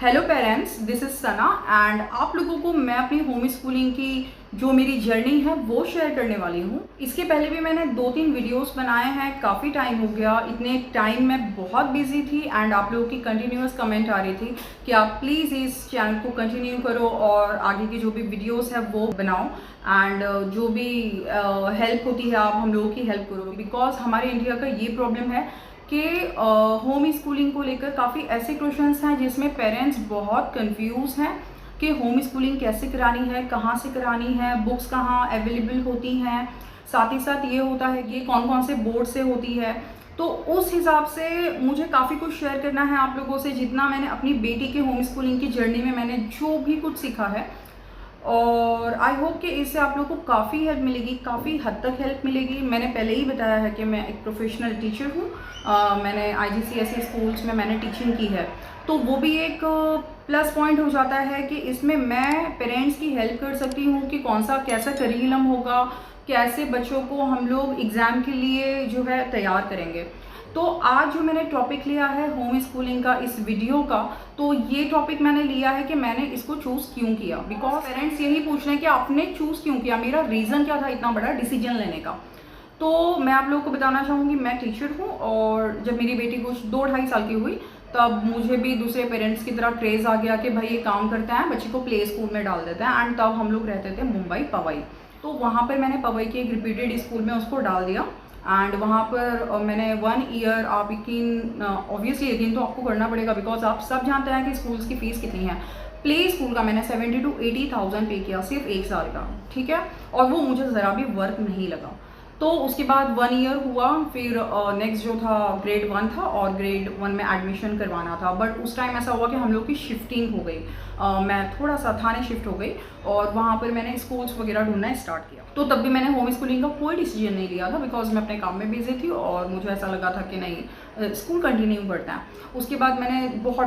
Hello parents, this is Sana and आप लोगों को मैं अपनी होम स्कूलिंग की जो मेरी जर्नी है वो शेयर करने वाली हूँ। इसके पहले भी मैंने 2-3 वीडियोस बनाए हैं, काफ़ी टाइम हो गया। इतने टाइम मैं बहुत बिजी थी एंड आप लोगों की कंटिन्यूस कमेंट आ रही थी कि आप प्लीज़ इस चैनल को कंटिन्यू करो और आगे की जो भी वीडियोस है वो बनाओ एंड जो भी हेल्प होती है आप हम लोगों की हेल्प करो, बिकॉज हमारे इंडिया का ये प्रॉब्लम है कि होम स्कूलिंग को लेकर काफ़ी ऐसे क्वेश्चंस हैं जिसमें पेरेंट्स बहुत कंफ्यूज हैं कि होम स्कूलिंग कैसे करानी है, कहाँ से करानी है, बुक्स कहाँ अवेलेबल होती हैं, साथ ही साथ ये होता है कि कौन कौन से बोर्ड से होती है। तो उस हिसाब से मुझे काफ़ी कुछ शेयर करना है आप लोगों से, जितना मैंने अपनी बेटी के होम स्कूलिंग की जर्नी में मैंने जो भी कुछ सीखा है। और आई होप कि इससे आप लोगों को काफ़ी हेल्प मिलेगी, काफ़ी हद तक हेल्प मिलेगी। मैंने पहले ही बताया है कि मैं एक प्रोफेशनल टीचर हूँ। मैंने IGCSE स्कूल्स में मैंने टीचिंग की है, तो वो भी एक प्लस पॉइंट हो जाता है कि इसमें मैं पेरेंट्स की हेल्प कर सकती हूँ कि कौन सा कैसा करिकुलम होगा, कैसे बच्चों को हम लोग एग्ज़ाम के लिए जो है तैयार करेंगे। तो आज जो मैंने टॉपिक लिया है होम स्कूलिंग का इस वीडियो का, तो ये टॉपिक मैंने लिया है कि मैंने इसको चूज़ क्यों किया, बिकॉज पेरेंट्स यही पूछ रहे हैं कि आपने चूज़ क्यों किया, मेरा रीज़न क्या था इतना बड़ा डिसीजन लेने का। तो मैं आप लोगों को बताना चाहूँगी, मैं टीचर हूँ और जब मेरी बेटी कुछ 2-2.5 साल की हुई तब मुझे भी दूसरे पेरेंट्स की तरह क्रेज़ आ गया कि भाई ये काम करते हैं, बच्चे को प्ले स्कूल में डाल देते हैं। एंड तब हम लोग रहते थे मुंबई पवई, तो वहाँ पर मैंने पवई के एक रिपीटेड स्कूल में उसको डाल दिया। एंड वहाँ पर मैंने 1 ईयर, आप यकीन ऑब्वियसली यकीन तो आपको करना पड़ेगा बिकॉज आप सब जानते हैं कि स्कूल्स की फ़ीस कितनी है। प्ले स्कूल का मैंने 70 to 80,000 पे किया सिर्फ 1 साल का, ठीक है, और वो मुझे ज़रा भी वर्क नहीं लगा। तो उसके बाद 1 ईयर हुआ, फिर नेक्स्ट जो था ग्रेड 1 था और ग्रेड 1 में एडमिशन करवाना था। बट उस टाइम ऐसा हुआ कि हम लोग की शिफ्टिंग हो गई, मैं थोड़ा सा थाने शिफ्ट हो गई और वहाँ पर मैंने स्कूल्स वगैरह ढूंढना स्टार्ट किया। तो तब भी मैंने होम स्कूलिंग का कोई डिसीजन नहीं लिया था बिकॉज मैं अपने काम में बिजी थी और मुझे ऐसा लगा था कि नहीं, स्कूल कंटिन्यू करता है। उसके बाद मैंने बहुत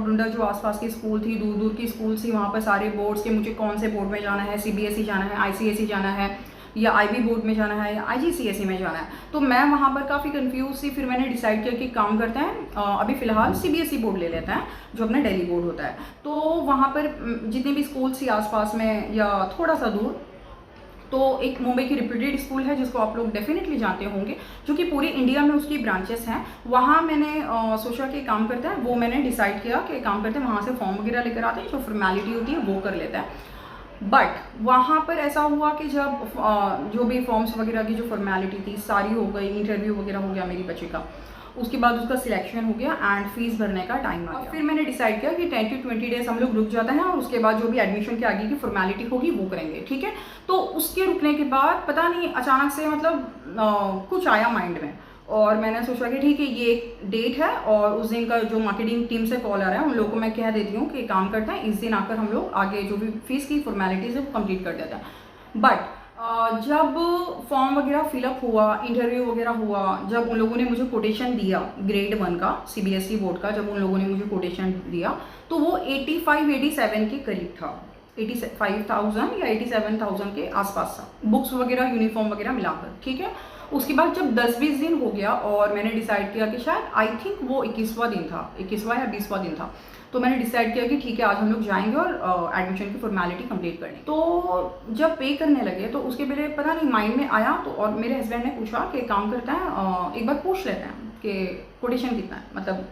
ढूंढा जो आसपास की स्कूल थी, दूर दूर की स्कूल थी, वहाँ पर सारे बोर्ड्स के मुझे कौन से बोर्ड में जाना है, CBSE जाना है, ICSE जाना है या IB बोर्ड में जाना है या IGCSE में जाना है। तो मैं वहाँ पर काफ़ी कंफ्यूज थी। फिर मैंने डिसाइड किया कि काम करते हैं, अभी फ़िलहाल CBSE बोर्ड ले लेते हैं जो अपना दिल्ली बोर्ड होता है। तो वहाँ पर जितने भी स्कूल्स थी आसपास में या थोड़ा सा दूर, तो एक मुंबई की रिप्यूटेड स्कूल है जिसको आप लोग डेफिनेटली जानते होंगे, जो कि पूरे इंडिया में उसकी ब्रांचेस हैं। वहाँ मैंने सोचा कि काम करते हैं, वो मैंने डिसाइड किया कि काम करते हैं, वहाँ से फॉर्म वगैरह लेकर आते हैं, जो फॉर्मेलिटी होती है वो कर लेते हैं। बट वहाँ पर ऐसा हुआ कि जब जो भी फॉर्म्स वगैरह की जो फॉर्मेलिटी थी सारी हो गई, इंटरव्यू वगैरह हो गया मेरी बच्चे का, उसके बाद उसका सिलेक्शन हो गया एंड फीस भरने का टाइम आ गया। फिर मैंने डिसाइड किया कि 10 to 20 डेज हम लोग रुक जाते हैं और उसके बाद जो भी एडमिशन के आगे की फॉर्मेलिटी होगी वो करेंगे, ठीक है। तो उसके रुकने के बाद पता नहीं अचानक से मतलब कुछ आया माइंड में और मैंने सोचा कि ठीक है ये एक डेट है और उस दिन का जो मार्केटिंग टीम से कॉल आ रहा है उन लोगों को मैं कह देती हूँ कि काम करते हैं, इस दिन आकर हम लोग आगे जो भी फीस की फॉर्मेलिटीज़ है वो कंप्लीट कर देते हैं। बट जब फॉर्म वगैरह फिलअप हुआ, इंटरव्यू वगैरह हुआ, जब उन लोगों ने मुझे कोटेशन दिया ग्रेड 1 का CBSE बोर्ड का, जब उन लोगों ने मुझे कोटेशन दिया तो वो 85-87 के करीब था, 85,000 या 87,000 के आसपास था, बुक्स वगैरह यूनिफॉर्म वगैरह मिलाकर, ठीक है। उसके बाद जब 10-20 दिन हो गया और मैंने डिसाइड किया कि शायद आई थिंक वो 21वां दिन था, 21वां या 20वां दिन था, तो मैंने डिसाइड किया कि ठीक है आज हम लोग जाएंगे और एडमिशन की फॉर्मेलिटी कंप्लीट करनी। तो जब पे करने लगे तो उसके पहले पता नहीं माइंड में आया, तो और मेरे हस्बैंड ने पूछा कि काम करते हैं एक बार पूछ लेते हैं कि कोटेशन कितना है, मतलब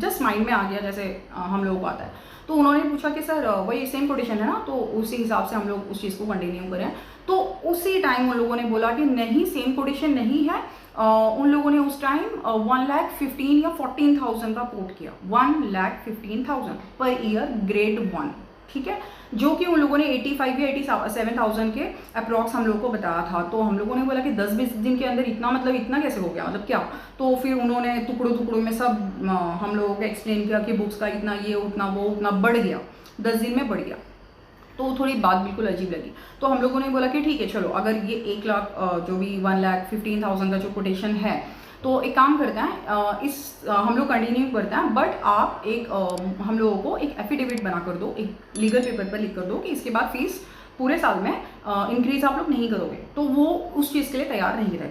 जस्ट माइंड में आ गया जैसे हम लोगों को आता है। तो उन्होंने पूछा कि सर वही सेम कोटेशन है ना, तो उसी हिसाब से हम लोग उस चीज़ को कंटिन्यू करें। तो उसी टाइम उन लोगों ने बोला कि नहीं सेम कोटेशन नहीं है। उन लोगों ने उस टाइम 1,15,000 या 14,000 का कोट किया, 1,15,000 पर ईयर ग्रेड 1, ठीक है, जो कि उन लोगों ने 85 या 87,000 के अप्रॉक्स हम लोगों को बताया था। तो हम लोगों ने बोला कि 10-20 दिन के अंदर इतना, मतलब इतना कैसे हो गया, मतलब क्या। तो फिर उन्होंने टुकड़ों में सब हम लोगों को एक्सप्लेन किया कि बुक्स का इतना, ये उतना, वो उतना बढ़ गया, 10 दिन में बढ़ गया। तो थोड़ी बात बिल्कुल अजीब लगी। तो हम लोगों ने बोला कि ठीक है चलो, अगर ये 1 लाख जो भी 1,15,000 का जो कोटेशन है, तो एक काम करते हैं, हम लोग कंटिन्यू करते हैं, बट आप एक हम लोगों को एक एफिडेविट बना कर दो, एक लीगल पेपर पर लिख कर दो कि इसके बाद फीस पूरे साल में इंक्रीज आप लोग नहीं करोगे। तो वो उस चीज़ के लिए तैयार नहीं रहे।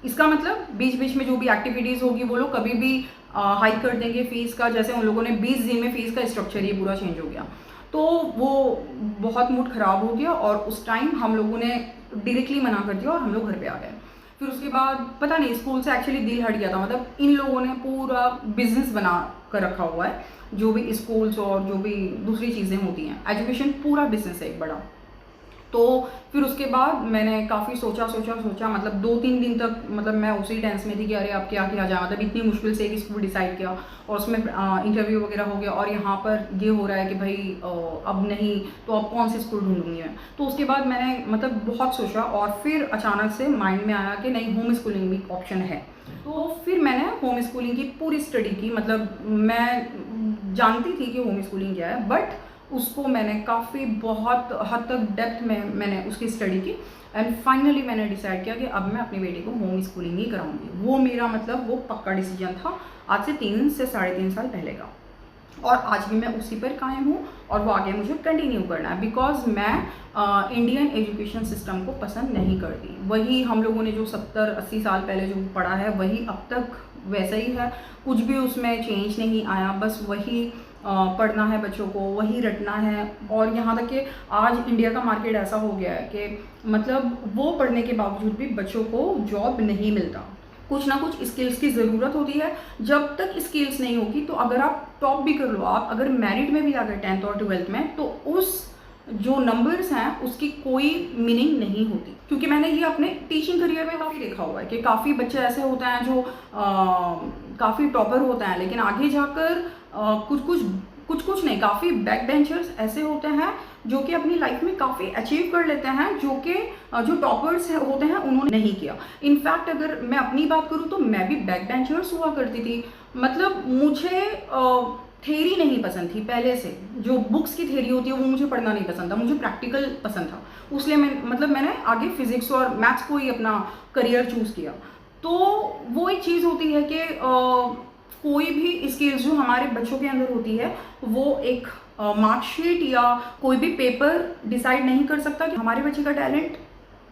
इसका मतलब बीच बीच में जो भी एक्टिविटीज़ होगी वो लोग कभी भी हाइक कर देंगे फ़ीस का। जैसे उन लोगों ने 20 दिन में फ़ीस का स्ट्रक्चर ये पूरा चेंज हो गया, तो वो बहुत मूड ख़राब हो गया और उस टाइम हम लोगों ने डायरेक्टली मना कर दिया और हम लोग घर पे आ गए। फिर उसके बाद पता नहीं स्कूल से एक्चुअली दिल हट गया था, मतलब इन लोगों ने पूरा बिजनेस बना कर रखा हुआ है, जो भी स्कूल्स और जो भी दूसरी चीज़ें होती हैं, एजुकेशन पूरा बिजनेस है एक बड़ा। तो फिर उसके बाद मैंने काफ़ी सोचा मतलब 2-3 दिन तक मतलब मैं उसी टेंशन में थी कि अरे अब क्या किया जाए, मतलब इतनी मुश्किल से एक स्कूल डिसाइड किया और उसमें इंटरव्यू वगैरह हो गया और यहाँ पर ये हो रहा है कि भाई अब नहीं तो अब कौन से स्कूल ढूंढूंगी मैं। तो उसके बाद मैंने मतलब बहुत सोचा और फिर अचानक से माइंड में आया कि नहीं, होम स्कूलिंग भी ऑप्शन है। तो फिर मैंने होम स्कूलिंग की पूरी स्टडी की, मतलब मैं जानती थी कि होम स्कूलिंग क्या है, बट उसको मैंने काफ़ी बहुत हद तक डेप्थ में मैंने उसकी स्टडी की एंड फाइनली मैंने डिसाइड किया कि अब मैं अपनी बेटी को होम स्कूलिंग ही कराऊंगी। वो मेरा मतलब वो पक्का डिसीजन था आज से 3 से 3.5 साल पहले का, और आज भी मैं उसी पर कायम हूँ और वो आगे मुझे कंटिन्यू करना है, बिकॉज मैं इंडियन एजुकेशन सिस्टम को पसंद नहीं करती। वही हम लोगों ने जो 70-80 साल पहले जो पढ़ा है वही अब तक वैसा ही है, कुछ भी उसमें चेंज नहीं आया, बस वही पढ़ना है बच्चों को, वही रटना है। और यहाँ तक कि आज इंडिया का मार्केट ऐसा हो गया है कि मतलब वो पढ़ने के बावजूद भी बच्चों को जॉब नहीं मिलता। कुछ ना कुछ स्किल्स की ज़रूरत होती है, जब तक स्किल्स नहीं होगी तो अगर आप टॉप भी कर लो, आप अगर मेरिट में भी आ गए 10th और 12th में, तो उस जो नंबर्स हैं उसकी कोई मीनिंग नहीं होती। क्योंकि मैंने ये अपने टीचिंग करियर में काफ़ी देखा हुआ है कि काफ़ी बच्चे ऐसे होते हैं जो काफ़ी टॉपर होते हैं, लेकिन आगे जाकर कुछ नहीं, काफ़ी बैक बेंचर्स ऐसे होते हैं जो कि अपनी लाइफ में काफ़ी अचीव कर लेते हैं, जो कि जो टॉपर्स होते हैं उन्होंने नहीं किया। इनफैक्ट अगर मैं अपनी बात करूँ तो मैं भी बैक बेंचर्स हुआ करती थी। मतलब मुझे थेरी नहीं पसंद थी पहले से, जो बुक्स की थेरी होती है वो मुझे पढ़ना नहीं पसंद था, मुझे प्रैक्टिकल पसंद था। उसलिए मैंने आगे फिजिक्स और मैथ्स को ही अपना करियर चूज़ किया। तो वो एक चीज़ होती है कि कोई भी स्किल्स जो हमारे बच्चों के अंदर होती है वो एक मार्कशीट या कोई भी पेपर डिसाइड नहीं कर सकता कि हमारे बच्चे का टैलेंट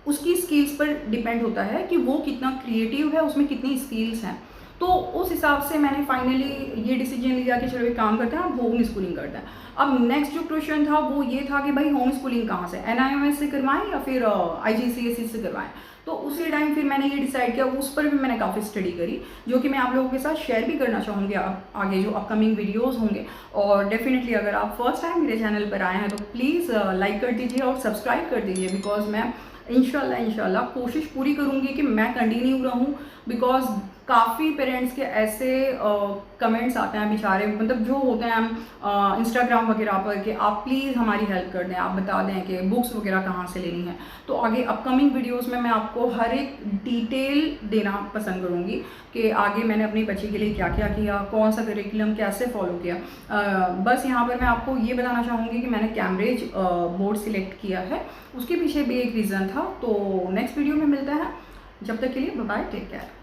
उसकी स्किल्स पर डिपेंड होता है कि वो कितना क्रिएटिव है, उसमें कितनी स्किल्स हैं। तो उस हिसाब से मैंने फाइनली ये डिसीजन लिया कि चलो एक काम करते हैं, अब होम स्कूलिंग करते हैं। अब नेक्स्ट जो क्वेश्चन था वो ये था कि भाई होम स्कूलिंग कहाँ से, NIMS से करवाएं या फिर IGCSE से करवाएं। तो उसी टाइम फिर मैंने ये डिसाइड किया, उस पर भी मैंने काफ़ी स्टडी करी, जो कि मैं आप लोगों के साथ शेयर भी करना चाहूँगी आगे जो अपकमिंग वीडियोस होंगे। और डेफिनेटली अगर आप फर्स्ट टाइम मेरे चैनल पर आए हैं तो प्लीज़ लाइक कर दीजिए और सब्सक्राइब कर दीजिए, बिकॉज मैं इंशाल्लाह कोशिश पूरी करूँगी कि मैं कंटिन्यू रहूँ। बिकॉज काफ़ी पेरेंट्स के ऐसे कमेंट्स आते हैं बेचारे, मतलब जो होते हैं इंस्टाग्राम वगैरह पर कि आप प्लीज़ हमारी हेल्प कर दें, आप बता दें कि बुक्स वगैरह कहाँ से लेनी है। तो आगे अपकमिंग वीडियोस में मैं आपको हर एक डिटेल देना पसंद करूँगी कि आगे मैंने अपनी बच्ची के लिए क्या क्या किया, कौन सा करिकुलम कैसे फॉलो किया। बस यहाँ पर मैं आपको ये बताना चाहूँगी कि मैंने कैम्ब्रिज बोर्ड सिलेक्ट किया है, उसके पीछे भी एक रीज़न था। तो नेक्स्ट वीडियो में मिलता है, जब तक के लिए बाय बाय, टेक केयर।